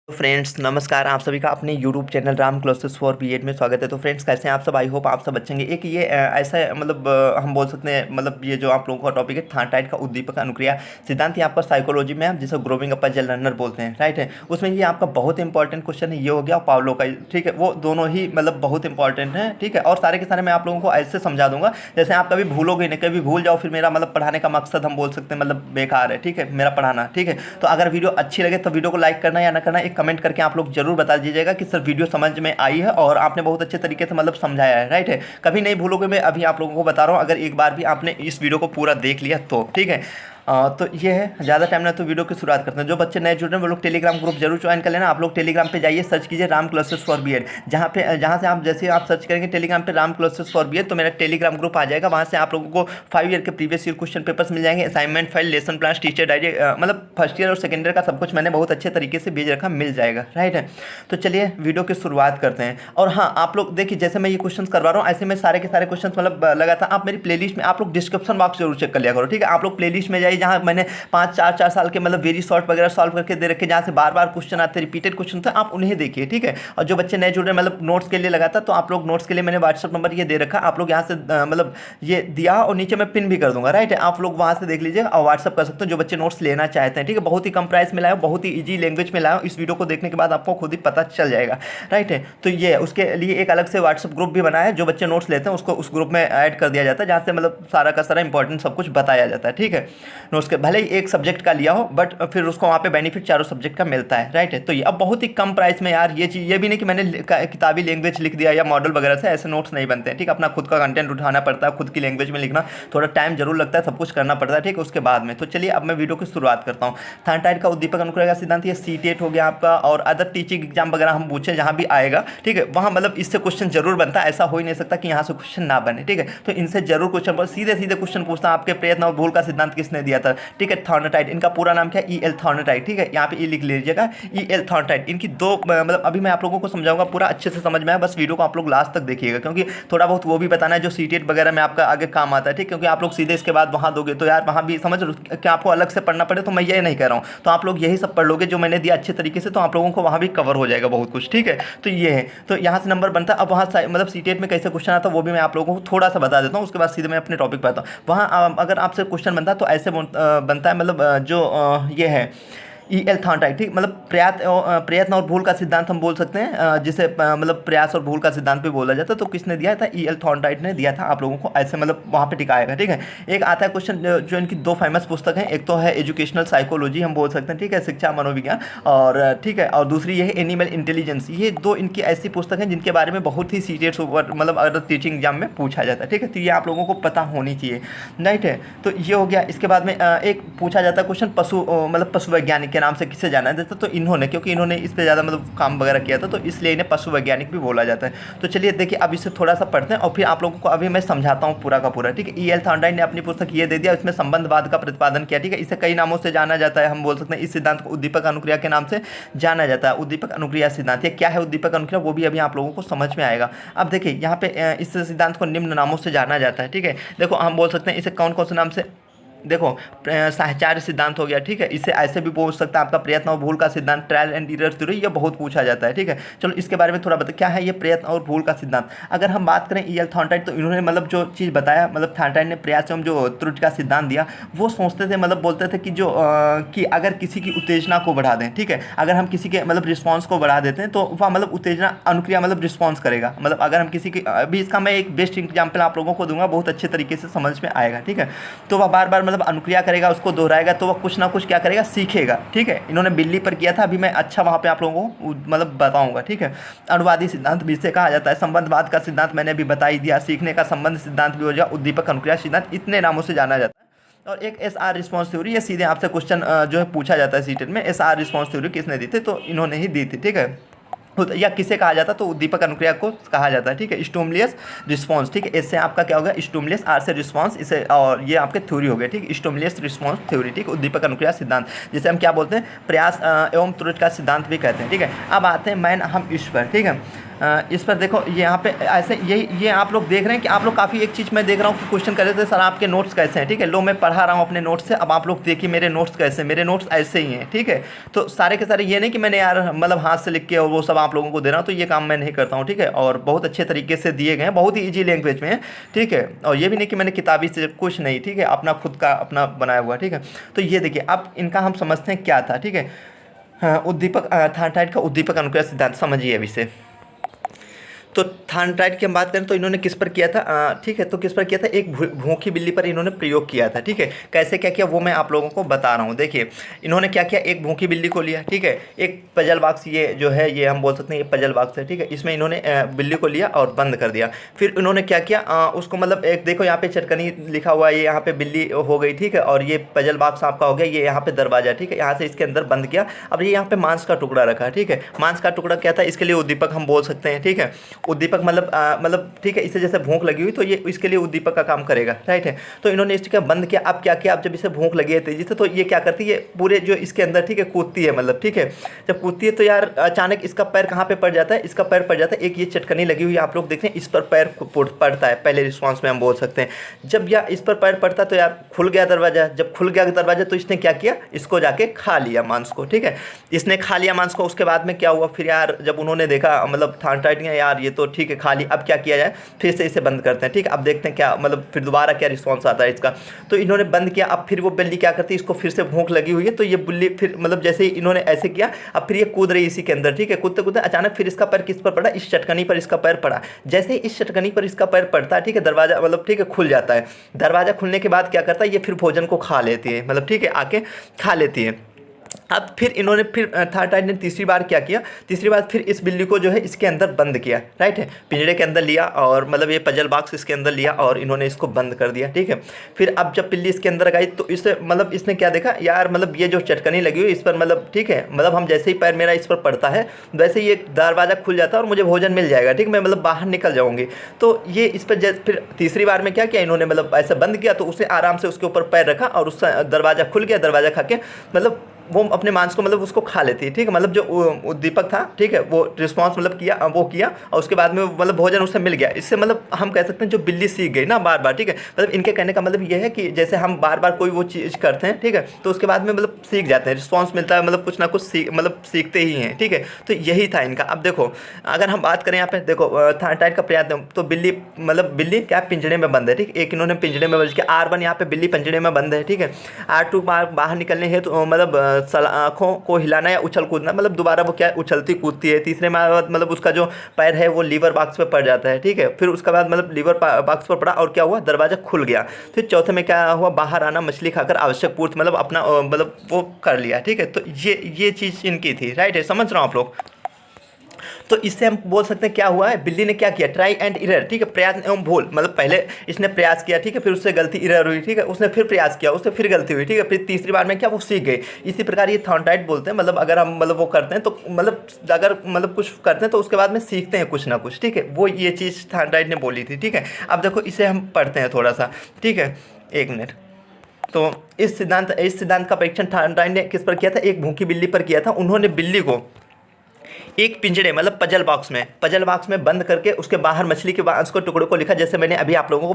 तो फ्रेंड्स नमस्कार, आप सभी का अपने YouTube channel Ram classes for B Ed में स्वागत है। तो फ्रेंड्स कैसे हैं आप सब? आई होप आप सब अच्छे होंगे। एक ये ऐसा मतलब हम बोल सकते हैं, मतलब ये जो आप लोगों का टॉपिक है थायराइड का उद्दीपक अनुक्रिया सिद्धांत, ये आपका साइकोलॉजी में आप जिसे ग्रोविंग अप जेल रनर बोलते हैं, राइट है। उसमें ये आपका बहुत इंपॉर्टेंट क्वेश्चन है, ये हो गया पावलो का, ठीक है। वो दोनों ही मतलब बहुत इंपॉर्टेंट है, ठीक है। और सारे के सारे मैं आप लोगों को ऐसे समझा दूंगा जैसे आप कभी भूलोगे नहीं, कभी भूल जाओ फिर मेरा मतलब पढ़ाने का मकसद हम बोल सकते हैं मतलब बेकार है, ठीक है, मेरा पढ़ाना, ठीक है। तो अगर वीडियो अच्छी लगे तो वीडियो को लाइक करना या ना करना एक कमेंट करके आप लोग जरूर बता दीजिएगा कि सर वीडियो समझ में आई है और आपने बहुत अच्छे तरीके से मतलब समझाया है, राइट है। कभी नहीं भूलोगे, मैं अभी आप लोगों को बता रहा हूँ, अगर एक बार भी आपने इस वीडियो को पूरा देख लिया तो, ठीक है। तो ये है, ज़्यादा टाइम ना तो वीडियो की शुरुआत करते हैं। जो बच्चे नए जुड़ रहे हैं वो लोग टेलीग्राम ग्रुप जरूर ज्वाइन कर लेना। आप लोग टेलीग्राम पे जाइए, सर्च कीजिए राम क्लासेस फॉर बीएड, जहाँ से आप जैसे आप सर्च करेंगे टेलीग्राम पे राम क्लासेस फॉर बीएड तो मेरा टेलीग्राम ग्रुप आ जाएगा। वहाँ से आप लोगों को 5 ईयर के प्रीवियस ईयर क्वेश्चन पेपर्स मिल जाएंगे, assignment file, lesson plan, teacher diary, मतलब फर्स्ट ईयर और सेकेंड ईयर का सब कुछ मैंने बहुत अच्छे तरीके से भेज रखा, मिल जाएगा, राइट है। तो चलिए वीडियो की शुरुआत करते हैं। और हाँ, आप लोग देखिए, जैसे मैं ये क्वेश्चन करवा रहा हूँ ऐसे मैं सारे के सारे क्वेश्चन मतलब लगा था। आप मेरी प्लेलिस्ट में आप लोग डिस्क्रिप्शन बॉक्स जरूर चेक कर लिया करो, ठीक है। आप लोग प्लेलिस्ट में जाइए जहाँ मैंने 5 4 साल के मतलब वेरी शॉर्ट वगैरह सॉल्व करके दे रखे, जहाँ से बार बार क्वेश्चन आते, रिपीटेड क्वेश्चन थे, आप उन्हें देखिए, ठीक है। और जो बच्चे नए जुड़ रहे हैं मतलब नोट्स के लिए लगा था, तो आप लोग नोट्स के लिए मैंने व्हाट्सअप नंबर ये दे रखा, आप लोग यहाँ से मतलब ये दिया और नीचे मैं पिन भी कर दूंगा, राइट है। आप लोग वहाँ से देख लीजिए और व्हाट्सअप कर सकते हो जो बच्चे नोट्स लेना चाहते हैं, ठीक है। बहुत ही कम प्राइस में लाया, बहुत ही ईजी लैंग्वेज में लाया, इस वीडियो को देखने के बाद आपको खुद ही पता चल जाएगा, राइट है। तो ये उसके लिए एक अलग से व्हाट्सअप ग्रुप भी बनाया है, जो बच्चे नोट्स लेते हैं उसको उस ग्रुप में ऐड कर दिया जाता है, जहाँ से मतलब सारा का सारा इंपॉर्टेंट सब कुछ बताया जाता है, ठीक है। नोट्स के भले ही एक सब्जेक्ट का लिया हो बट फिर उसको वहाँ पे बेनिफिट चारों सब्जेक्ट का मिलता है, राइट है। तो ये अब बहुत ही कम प्राइस में यार, ये चीज़ ये भी नहीं कि मैंने किताबी लैंग्वेज लिख दिया या मॉडल वगैरह से ऐसे नोट्स नहीं बनते हैं, ठीक है। अपना खुद का कंटेंट उठाना पड़ता है, खुद की लैंग्वेज में लिखना थोड़ा टाइम जरूर लगता है, सब कुछ करना पड़ता है, ठीक है, उसके बाद में। तो चलिए अब मैं वीडियो की शुरुआत करता हूँ। थायराइड का उद्दीपक अनुक्रिया का सिद्धांत, ये सीटेट हो गया आपका, और अदर टीचिंग एग्जाम वगैरह हम पूछे जहाँ भी आएगा, ठीक है, वहाँ मतलब इससे क्वेश्चन जरूर बनता है, ऐसा हो ही नहीं सकता कि यहाँ से क्वेश्चन ना बने, ठीक है। तो इनसे जरूर क्वेश्चन, सीधे सीधे क्वेश्चन पूछता है, आपके प्रयत्न और भूल का सिद्धांत किसने दिया था, ठीक है। थायराइड, इनका पूरा नाम क्या है, ई एल थायराइड, ठीक है। यहाँ पे ई लिख लीजिएगा, ई एल थायराइड। इनकी दो मतलब अभी मैं आप लोगों को समझाऊंगा, पूरा अच्छे से समझ में आए, बस वीडियो को आप लोग लास्ट तक देखिएगा, क्योंकि थोड़ा बहुत वो भी बताना है जो सीटेट वगैरह में आपका आगे काम आता है, ठीक। क्योंकि आप लोग सीधे इसके बाद वहाँ दोगे तो यार वहाँ भी समझ कि आपको अलग से पढ़ना पड़े, तो मैं ये नहीं कह रहा हूँ। तो आप लोग यही सब पढ़ लोगे जो मैंने दिया अच्छे तरीके से, तो आप लोगों को वहाँ भी कवर हो जाएगा बहुत कुछ, ठीक है। तो ये है, तो यहाँ से नंबर बनता है। अब वहाँ मतलब सीटेट में कैसे क्वेश्चन आता है वो भी मैं आप लोगों को थोड़ा सा बता देता हूँ, उसके बाद सीधे मैं अपने टॉपिक पर आता हूँ। वहाँ अगर आपसे क्वेश्चन बनता है तो ऐसे बनता है, मतलब जो ये है ई एल थायराइड, ठीक, मतलब प्रयत्न और भूल का सिद्धांत हम बोल सकते हैं, जिसे मतलब प्रयास और भूल का सिद्धांत भी बोला जाता है। तो किसने दिया था, ई एल थायराइड ने दिया था आप लोगों को, ऐसे मतलब वहाँ पे टिकाएगा, ठीक है। एक आता है क्वेश्चन जो इनकी दो फेमस पुस्तक हैं, एक तो है एजुकेशनल साइकोलॉजी हम बोल सकते हैं, ठीक है, शिक्षा मनोविज्ञान, और ठीक है, और दूसरी ये है एनिमल इंटेलिजेंस। ये दो इनकी ऐसी पुस्तक हैं जिनके बारे में बहुत ही सीरियस मतलब अगर टीचिंग एग्जाम में पूछा जाता है, ठीक है। तो ये आप लोगों को पता होनी चाहिए, राइट है। तो ये हो गया। इसके बाद में एक पूछा जाता है क्वेश्चन पशु मतलब पशु वैज्ञानिक के नाम से किसे जाना जाता है, तो इन्होंने, क्योंकि इन्होंने इस पे ज़्यादा मतलब काम वगैरह किया था, तो इसलिए इन्हें पशु वैज्ञानिक भी बोला जाता है। तो चलिए देखिए, अब इसे थोड़ा सा पढ़ते हैं और फिर आप लोगों को अभी मैं समझाता हूँ पूरा का पूरा, ठीक है। ई एल थायराइड ने अपनी पुस्तक ये दे दिया, इसमें संबंधवाद का प्रतिपादन किया, ठीक है। इसे कई नामों से जाना जाता है, हम बोल सकते हैं इस सिद्धांत को उद्दीपक अनुक्रिया के नाम से जाना जाता है। उद्दीपक अनुक्रिया सिद्धांत, ये क्या है उद्दीपक अनुक्रिया, वो भी अभी आप लोगों को समझ में आएगा। अब देखिए यहाँ पे इस सिद्धांत को निम्न नामों से जाना जाता है, ठीक है। देखो हम बोल सकते हैं इसे कौन कौन से नाम से, देखो साहचर्य सिद्धांत हो गया, ठीक है। इसे ऐसे भी बोल सकता है आपका प्रयत्न और भूल का सिद्धांत, ट्रायल एंड एरर थ्योरी, ये बहुत पूछा जाता है, ठीक है। चलो इसके बारे में थोड़ा बता, क्या है ये प्रयत्न और भूल का सिद्धांत। अगर हम बात करें ई एल थायराइड, तो इन्होंने मतलब जो चीज़ बताया, मतलब थायराइड ने प्रयास एवं जो त्रुटि का सिद्धांत दिया, वो सोचते थे, मतलब बोलते थे कि जो कि अगर किसी की उत्तेजना को बढ़ा दें, ठीक है, अगर हम किसी के मतलब रिस्पॉन्स को बढ़ा देते हैं तो वह मतलब उत्तेजना अनुक्रिया मतलब रिस्पॉन्स करेगा। मतलब अगर हम किसी की, अभी इसका मैं एक बेस्ट एग्जाम्पल आप लोगों को दूंगा, बहुत अच्छे तरीके से समझ में आएगा, ठीक है। तो वह बार बार मतलब अनुक्रिया करेगा, उसको दोहराएगा, तो वह कुछ ना कुछ क्या करेगा, सीखेगा, ठीक है। इन्होंने बिल्ली पर किया था, अभी मैं अच्छा वहाँ पे आप लोगों को मतलब बताऊंगा, ठीक है। अनुवादी सिद्धांत भी इसे कहा जाता है, संबंधवाद का सिद्धांत मैंने अभी बता ही दिया, सीखने का संबंध सिद्धांत भी हो गया, उद्दीपक अनुक्रिया सिद्धांत, इतने नामों से जाना जाता है। और एक एस आर रिस्पॉन्स थ्योरी, ये सीधे आपसे क्वेश्चन जो है पूछा जाता है सीटेट में, एस आर रिस्पॉन्स थ्योरी किसने दी थी, तो इन्होंने ही दी थी, ठीक है। या किसे कहा जाता है, तो उद्दीपक अनुक्रिया को कहा जाता है, ठीक है। स्टिमुलस रिस्पॉन्स, ठीक है, इससे आपका क्या होगा, स्टिमुलस, आर से रिस्पॉन्स, इसे और ये आपके थ्योरी हो गए, ठीक, स्टिमुलस रिस्पॉन्स थ्योरी, ठीक, उद्दीपक अनुक्रिया सिद्धांत, जिसे हम क्या बोलते हैं, प्रयास एवं त्रुटि का सिद्धांत भी कहते हैं, ठीक है। अब आते हैं मैन हम ईश्वर, ठीक है। इस पर देखो यहाँ पे ऐसे यही ये आप लोग देख रहे हैं कि आप लोग काफ़ी एक चीज़ मैं देख रहा हूँ कि क्वेश्चन कर रहे थे सर आपके नोट्स कैसे हैं, ठीक है। लो मैं पढ़ा रहा हूँ अपने नोट्स से, अब आप लोग देखिए मेरे नोट्स कैसे हैं। मेरे नोट्स ऐसे ही हैं, ठीक है। तो सारे के सारे ये नहीं कि मैंने यार मतलब हाथ से लिख के और वो सब आप लोगों को दे रहा हूँ, तो ये काम मैं नहीं करता हूँ, ठीक है। और बहुत अच्छे तरीके से दिए गए हैं, बहुत ही ईजी लैंग्वेज में है, ठीक है। और ये भी नहीं कि मैंने किताबी से कुछ नहीं, ठीक है, अपना खुद का अपना बनाया हुआ, ठीक है। तो ये देखिए अब इनका हम समझते हैं क्या था, ठीक है। हाँ, उद्दीपक थायराइड का उद्दीपक अनुक्रिया सिद्धांत समझिए अभी से। तो थायराइड की हम बात करें तो इन्होंने किस पर किया था, ठीक है। तो किस पर किया था, एक भूखी बिल्ली पर इन्होंने प्रयोग किया था, ठीक है। कैसे क्या किया वो मैं आप लोगों को बता रहा हूँ। देखिए इन्होंने क्या किया, एक भूखी बिल्ली को लिया, ठीक है। एक पजल बॉक्स, ये जो है ये हम बोल सकते हैं ये पजल बॉक्स है, ठीक है। इसमें इन्होंने बिल्ली को लिया और बंद कर दिया। फिर इन्होंने क्या किया, उसको मतलब एक देखो यहाँ पे चटकनी लिखा हुआ है, ये यहाँ पे बिल्ली हो गई, ठीक है। और ये पजल बॉक्स आपका हो गया, ये यहाँ पे दरवाजा, ठीक है। यहाँ से इसके अंदर बंद किया। अब ये यहाँ पे मांस का टुकड़ा रखा, ठीक है। मांस का टुकड़ा क्या था, इसके लिए उद्दीपक हम बोल सकते हैं, ठीक है। उद्दीपक मतलब ठीक है, इसे जैसे भूख लगी हुई तो ये इसके लिए उद्दीपक का काम करेगा, राइट है। तो इन्होंने इसका बंद किया। अब क्या किया, अब जब इसे भूख लगी है तेजी से तो ये क्या करती है, ये पूरे जो इसके अंदर, ठीक है, कूदती है, मतलब ठीक है। जब कूदती है तो यार अचानक इसका पैर कहाँ पे पड़ जाता है, इसका पैर पड़ जाता है, एक ये चटकनी लगी हुई है आप लोग देख रहे हैं, इस पर पैर पड़ता है, पहले रिस्पॉन्स में हम बोल सकते हैं। जब यार इस पर पैर पड़ता तो यार खुल गया दरवाजा। जब खुल गया दरवाजा तो इसने क्या किया, इसको जाके खा लिया मांस को, ठीक है। इसने खा लिया मांस को। उसके बाद में क्या हुआ, फिर यार जब उन्होंने देखा मतलब थायराइड ने, यार ये तो ठीक है खा ली, अब क्या किया जाए, फिर से इसे बंद करते हैं, ठीक है। अब देखते हैं क्या मतलब फिर दोबारा क्या रिस्पॉन्स आता है इसका। तो इन्होंने बंद किया। अब फिर वो बिल्ली क्या करती है, इसको फिर से भूख लगी हुई है तो ये बिल्ली फिर मतलब जैसे ही इन्होंने ऐसे किया, अब फिर ये कूद रही इसी के अंदर, ठीक है। कूदते कूदते अचानक फिर इसका पैर किस पर पड़ा, इस चटकनी पर इसका पैर पड़ा। जैसे ही इस चटकनी पर इसका पैर पड़ता है, ठीक है, दरवाजा मतलब ठीक है खुल जाता है। दरवाजा खुलने के बाद क्या करता है, ये फिर भोजन को खा लेती है, मतलब ठीक है आके खा लेती है। अब फिर इन्होंने फिर थायराइड ने तीसरी बार क्या किया, तीसरी बार फिर इस बिल्ली को जो है इसके अंदर बंद किया, राइट है, पिंजरे के अंदर लिया और मतलब ये पजल बॉक्स इसके अंदर लिया और इन्होंने इसको बंद कर दिया, ठीक है। फिर अब जब बिल्ली इसके अंदर गई तो इसे मतलब इसने क्या देखा, यार मतलब ये जो चटकनी लगी हुई इस पर मतलब ठीक है, मतलब हम जैसे ही पैर मेरा इस पर पड़ता है वैसे ही ये दरवाज़ा खुल जाता है और मुझे भोजन मिल जाएगा, ठीक, मैं मतलब बाहर निकल जाऊँगी। तो ये इस पर फिर तीसरी बार में क्या किया इन्होंने, मतलब ऐसा बंद किया तो उसे आराम से उसके ऊपर पैर रखा और उस दरवाज़ा खुल गया। दरवाज़ा खा के मतलब वो अपने मांस को मतलब उसको खा लेती है, ठीक है। मतलब जो उद्दीपक था, ठीक है, वो रिस्पॉन्स मतलब किया, वो किया और उसके बाद में मतलब भोजन उसे मिल गया। इससे मतलब हम कह सकते हैं जो बिल्ली सीख गई ना बार बार, ठीक है। मतलब इनके कहने का मतलब ये है कि जैसे हम बार बार कोई वो चीज़ करते हैं, ठीक है, तो उसके बाद में मतलब सीख जाते हैं, रिस्पॉन्स मिलता है, मतलब कुछ ना कुछ मतलब सीखते ही हैं, ठीक है। तो यही था इनका। अब देखो अगर हम बात करें यहाँ पे, देखो थायराइड का प्रयास तो बिल्ली मतलब बिल्ली क्या पिंजड़े में बंद है, ठीक। एक इन्होंने पिंजड़े में बंद किया, R1 यहाँ पे बिल्ली पिंजड़े में बंद है, ठीक है। R2 बाहर निकलने है तो मतलब आँखों को हिलाना या उछल कूदना, मतलब दोबारा वो क्या उछलती कूदती है। तीसरे में मतलब उसका जो पैर है वो लीवर बॉक्स पे पड़ जाता है, ठीक है। फिर उसके बाद मतलब लीवर बॉक्स पर पड़ा और क्या हुआ, दरवाज़ा खुल गया। फिर चौथे में क्या हुआ, बाहर आना, मछली खाकर आवश्यक पूर्ति मतलब अपना मतलब वो कर लिया, ठीक है। तो ये चीज़ इनकी थी, राइट है, समझ रहा हूँ आप लोग। तो इससे हम बोल सकते हैं क्या हुआ है, बिल्ली ने क्या किया, ट्राई एंड इरर, ठीक है, प्रयास एवं भूल। मतलब पहले इसने प्रयास किया, ठीक है, फिर उससे गलती इरर हुई, ठीक है, उसने फिर प्रयास किया, उससे फिर गलती हुई, ठीक है, फिर तीसरी बार में क्या वो सीख गई। इसी प्रकार ये थायराइड बोलते हैं, मतलब अगर हम मतलब वो करते हैं तो मतलब अगर मतलब कुछ करते हैं तो उसके बाद में सीखते हैं कुछ ना कुछ, ठीक है। वो ये चीज़ थायराइड ने बोली थी, ठीक है। अब देखो इसे हम पढ़ते हैं थोड़ा सा, ठीक है, एक मिनट। तो इस सिद्धांत का परीक्षण थायराइड ने किस पर किया था, एक भूखी बिल्ली पर किया था। उन्होंने बिल्ली को एक पिंजड़े मतलब पजल बॉक्स में बंद करके उसके बाहर मछली के मांस को टुकड़ों को लिखा, जैसे मैंने अभी आप लोगों को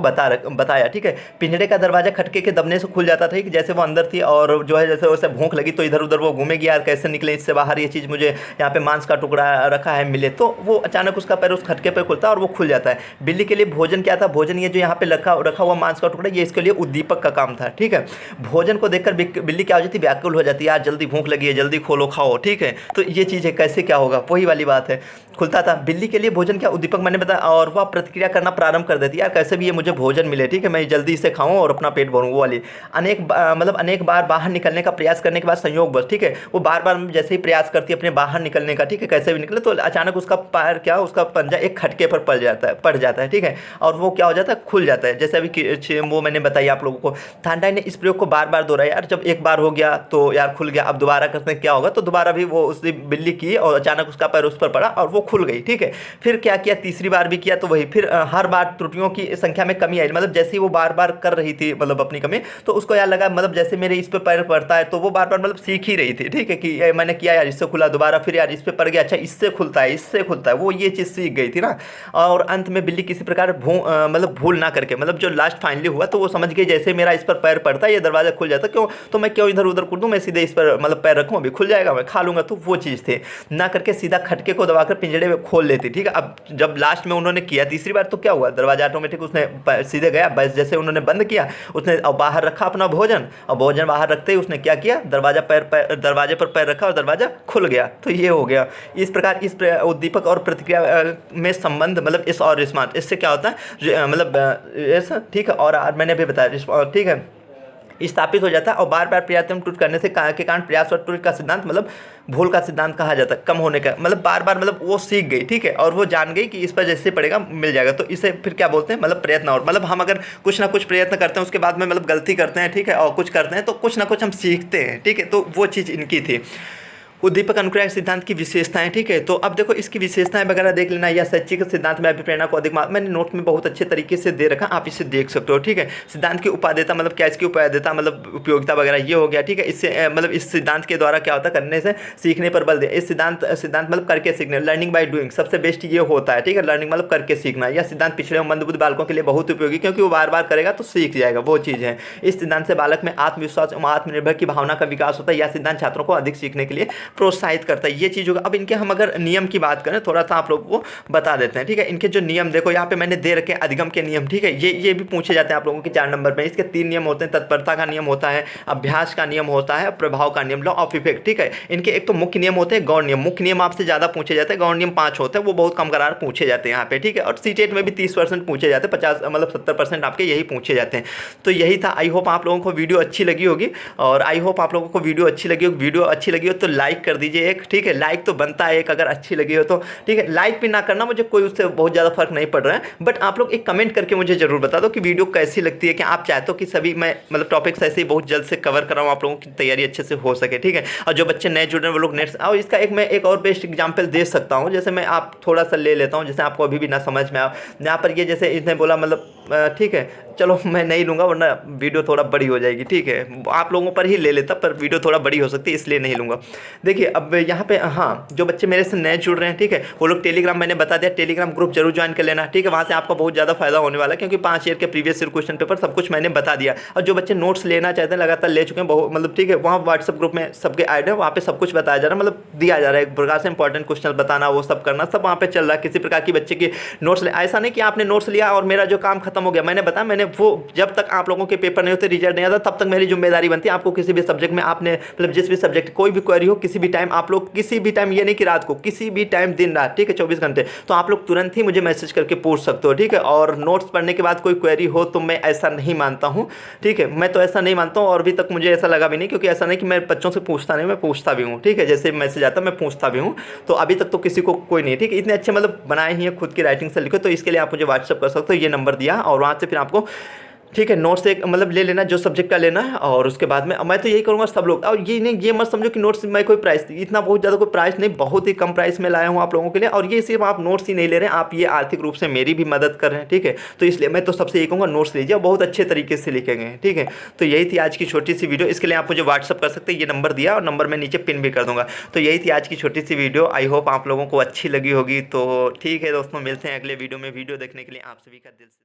बताया, ठीक है। पिंजड़े का दरवाजा खटके के दबने से खुल जाता था, कि जैसे वो अंदर थी और जो है जैसे वैसे भूख लगी तो इधर उधर वो घूमेगी, यार कैसे निकले इससे बाहर, ये चीज़ मुझे यहाँ पे मांस का टुकड़ा रखा है मिले, तो वो अचानक उसका पैर उस खटके पर खुलता है और वो खुल जाता है। बिल्ली के लिए भोजन क्या था, भोजन ये जो यहाँ पे रखा हुआ मांस का टुकड़ा, ये इसके लिए उद्दीपक का काम था, ठीक है। भोजन को देखकर बिल्ली क्या हो जाती, व्याकुल हो जाती है, यार जल्दी भूख लगी है, जल्दी खोलो खाओ, ठीक है। तो ये चीज़ है, कैसे क्या होगा, वही वाली बात है। खुलता था बिल्ली के लिए भोजन क्या, उद्दीपक मैंने बताया, और वह प्रतिक्रिया करना प्रारंभ कर देती है, यार कैसे भी ये मुझे भोजन मिले, ठीक है, मैं जल्दी से खाऊं और अपना पेट भरूं, वो वाली। अनेक बार बाहर निकलने का प्रयास करने के बाद संयोग बस, ठीक है, वो बार बार जैसे ही प्रयास करती है अपने बाहर निकलने का, ठीक है, कैसे भी निकले तो अचानक उसका पैर क्या, उसका पंजा एक खटके पर पड़ जाता है, ठीक है, और वो क्या हो जाता है, खुल जाता है, जैसे अभी वो मैंने बताई आप लोगों को। थायराइड ने इस प्रयोग को बार बार दोहराया, यार जब एक बार हो गया तो यार खुल गया, अब दोबारा करते हैं क्या होगा, तो दोबारा भी वो उसने बिल्ली की और अचानक उसका उसका पैर उस पर पड़ा और वो खुल गई, ठीक है। फिर क्या किया, तीसरी बार भी किया तो वही, फिर हर बार त्रुटियों की संख्या में कमी आई, मतलब जैसे ही वो बार बार कर रही थी मतलब अपनी कमी, तो उसको यार लगा मतलब जैसे मेरे इस पे पैर पड़ता है, तो वो बार बार मतलब सीख ही रही थी, ठीक है, कि मैंने किया यार इससे खुला, दोबारा फिर यार इस पे पड़ गया, अच्छा इससे खुलता है, इससे खुलता है, वो ये चीज़ सीख गई थी ना। और अंत में बिल्ली किसी प्रकार मतलब भूल ना करके, मतलब जो लास्ट फाइनली हुआ तो वो समझ गई जैसे मेरा इस पर पैर पड़ता है ये दरवाजा खुल जाता, क्यों तो मैं क्यों इधर उधर कूद दूं, मैं सीधे इस पर मतलब पैर रखूं, अभी खुल जाएगा, मैं खा लूंगा। तो वो चीज़ थी ना करके सीधा खटके को दबाकर पिंजड़े में खोल लेती, ठीक है। अब जब लास्ट में उन्होंने किया तीसरी बार तो क्या हुआ, दरवाजा ऑटोमेटिक उसने सीधे गया, बस जैसे उन्होंने बंद किया उसने बाहर रखा अपना भोजन, और भोजन बाहर रखते ही उसने क्या किया, दरवाजे पर पैर रखा और दरवाजा खुल गया। तो ये हो गया। इस प्रकार इस उद्दीपक और प्रतिक्रिया में संबंध, मतलब इस और रिस्पॉन्स, इससे क्या होता है मतलब ऐसा, ठीक है। और मैंने भी बताया, ठीक है, स्थापित हो जाता है। और बार बार प्रयत्न टूट करने से के कारण प्रयास और त्रुटि का सिद्धांत, मतलब भूल का सिद्धांत कहा जाता है, कम होने का, मतलब बार बार मतलब वो सीख गई, ठीक है, और वो जान गई कि इस पर जैसे पड़ेगा मिल जाएगा। तो इसे फिर क्या बोलते हैं, मतलब प्रयत्न। और मतलब हम अगर कुछ ना कुछ प्रयत्न करते हैं उसके बाद में मतलब गलती करते हैं, ठीक है, और कुछ करते हैं तो कुछ ना कुछ हम सीखते हैं, ठीक है। तो वो चीज़ इनकी थी उद्दीपक अनुक्रिया सिद्धांत की विशेषताएं, ठीक है। तो अब देखो इसकी विशेषताएं वगैरह देख लेना, या शैक्षिक सिद्धांत में अभिप्रेरणा को अधिक मैंने नोट में बहुत अच्छे तरीके से दे रखा, आप इसे देख सकते हो, ठीक है। सिद्धांत की उपादेयता, मतलब क्या इसकी उपादेयता, मतलब उपयोगिता वगैरह ये हो गया, ठीक है। इससे मतलब इस सिद्धांत के द्वारा क्या होता है, करने से सीखने पर बल दे। इस सिद्धांत मतलब करके सीखने, लर्निंग बाय डूइंग सबसे बेस्ट ये होता है, ठीक है। लर्निंग मतलब करके सीखना। यह सिद्धांत पिछड़े और मंदबुद्धि बालकों के लिए बहुत उपयोगी, क्योंकि वो बार बार करेगा तो सीख जाएगा, वो चीज़ है। इस सिद्धांत से बालक में आत्मविश्वास एवं आत्मनिर्भर की भावना का विकास होता है। यह सिद्धांत छात्रों को अधिक सीखने के लिए प्रोत्साहित करता है, ये चीज़ होगा। अब इनके हम अगर नियम की बात करें थोड़ा सा आप लोगों को बता देते हैं, ठीक है। इनके जो नियम देखो यहाँ पे मैंने दे रखे हैं, अधिगम के नियम, ठीक है। ये भी पूछे जाते हैं आप लोगों के 4 नंबर में। इसके 3 नियम होते हैं, तत्परता का नियम होता है, अभ्यास का नियम होता है, प्रभाव का नियम, लॉ ऑफ इफेक्ट, ठीक है। इनके एक तो मुख्य नियम होते हैं, गौण नियम। मुख्य नियम आपसे ज़्यादा पूछे जाते हैं, गौण नियम 5 होते हैं, वो बहुत कम करार पूछे जाते हैं यहाँ पे, ठीक है। और सीटेट में भी 30% पूछे जाते हैं, 50 मतलब 70% आपके यही पूछे जाते हैं। तो यही था। आई होप आप लोगों को वीडियो अच्छी लगी होगी, और आई होप आप लोगों को वीडियो अच्छी लगी होगी। वीडियो अच्छी लगी हो तो लाइक कर दीजिए एक, ठीक है। लाइक तो बनता है एक, अगर अच्छी लगी हो तो, ठीक है। लाइक भी ना करना, मुझे कोई उससे बहुत ज़्यादा फर्क नहीं पड़ रहा है, बट आप लोग एक कमेंट करके मुझे जरूर बता दो कि वीडियो कैसी लगती है, कि आप चाहते हो कि सभी मैं मतलब टॉपिक्स ऐसे ही बहुत जल्द से कवर कराऊँ, आप लोगों की तैयारी अच्छे से हो सके, ठीक है। और जो बच्चे नए जुड़ रहे हैं वो लोग नेट, और इसका एक और बेस्ट एग्जाम्पल दे सकता हूँ, जैसे मैं आप थोड़ा सा ले लेता हूँ, जैसे आपको अभी भी ना समझ में आए यहाँ पर, ये जैसे इसने बोला मतलब ठीक है, चलो मैं नहीं लूँगा वरना वीडियो थोड़ा बड़ी हो जाएगी, ठीक है। आप लोगों पर ही ले लेता, पर वीडियो थोड़ा बड़ी हो सकती है इसलिए नहीं लूँगा। देखिए अब यहाँ पे, हाँ, जो बच्चे मेरे से नए जुड़ रहे हैं, ठीक है, वो लोग टेलीग्राम, मैंने बता दिया, टेलीग्राम ग्रुप जरूर ज्वाइन कर लेना, ठीक है। वहाँ से आपका बहुत ज़्यादा फायदा होने वाला है, क्योंकि 5 ईयर के प्रीवियस ईयर क्वेश्चन पेपर सब कुछ मैंने बता दिया। और जो बच्चे नोट्स लेना चाहते हैं, लगातार ले चुके हैं बहुत, मतलब ठीक है, वहाँ व्हाट्सअप ग्रुप में सबके ऐड है, वहाँ पे सब कुछ बताया जा रहा है, मतलब दिया जा रहा है एक प्रकार से इंपॉर्टेंट क्वेश्चन बताना, वो सब करना, सब वहाँ पे चल रहा है। किसी प्रकार की बच्चे की नोट्स ले, ऐसा नहीं कि आपने नोट्स लिया और मेरा जो काम खत्म हो गया। मैंने बताया, मैंने वो जब तक आप लोगों के पेपर नहीं होते, रिजल्ट नहीं आता, तब तक मेरी जिम्मेदारी बनती है आपको किसी भी सब्जेक्ट में, आपने मतलब जिस भी सब्जेक्ट कोई भी क्वेरी हो, किसी भी टाइम आप लोग, किसी भी टाइम, ये नहीं कि रात को, किसी भी टाइम, दिन रात, ठीक है, 24 घंटे, तो आप लोग तुरंत ही मुझे मैसेज करके पूछ सकते हो, ठीक है। और नोट्स पढ़ने के बाद कोई क्वेरी हो तो मैं ऐसा नहीं मानता हूँ, ठीक है, मैं तो ऐसा नहीं मानता हूँ, और अभी तक मुझे ऐसा लगा भी नहीं, क्योंकि ऐसा नहीं कि मैं बच्चों से पूछता नहीं, मैं पूछता भी हूँ, ठीक है। जैसे मैसेज आता मैं पूछता भी हूँ, तो अभी तक तो किसी को कोई नहीं, ठीक है। इतने अच्छे मतलब बनाए ही है, खुद की राइटिंग से लिखो, तो इसके लिए आप मुझे व्हाट्सअप कर सकते हो, ये नंबर दिया, और वहाँ से फिर आपको, ठीक है, नोट्स एक मतलब ले लेना जो सब्जेक्ट का लेना है। और उसके बाद में मैं तो यही करूँगा सब लोग, और ये नहीं, ये मत समझो कि नोट्स में कोई प्राइस, इतना बहुत ज़्यादा कोई प्राइस नहीं, बहुत ही कम प्राइस में लाया हूँ आप लोगों के लिए। और ये सिर्फ आप नोट्स ही नहीं ले रहे हैं, आप ये आर्थिक रूप से मेरी भी मदद कर रहे हैं, ठीक है। तो इसलिए मैं तो सबसे यही कहूँगा, नोट्स लीजिए, बहुत अच्छे तरीके से लिखे गए हैं, ठीक है। तो यही थी आज की छोटी सी वीडियो। इसके लिए आप मुझे व्हाट्सअप कर सकते हैं, ये नंबर दिया, और नंबर मैं नीचे पिन भी कर दूँगा। तो यही थी आज की छोटी सी वीडियो। आई होप आप लोगों को अच्छी लगी होगी। तो ठीक है दोस्तों, मिलते हैं अगले वीडियो में। वीडियो देखने के लिए आप सभी का दिल से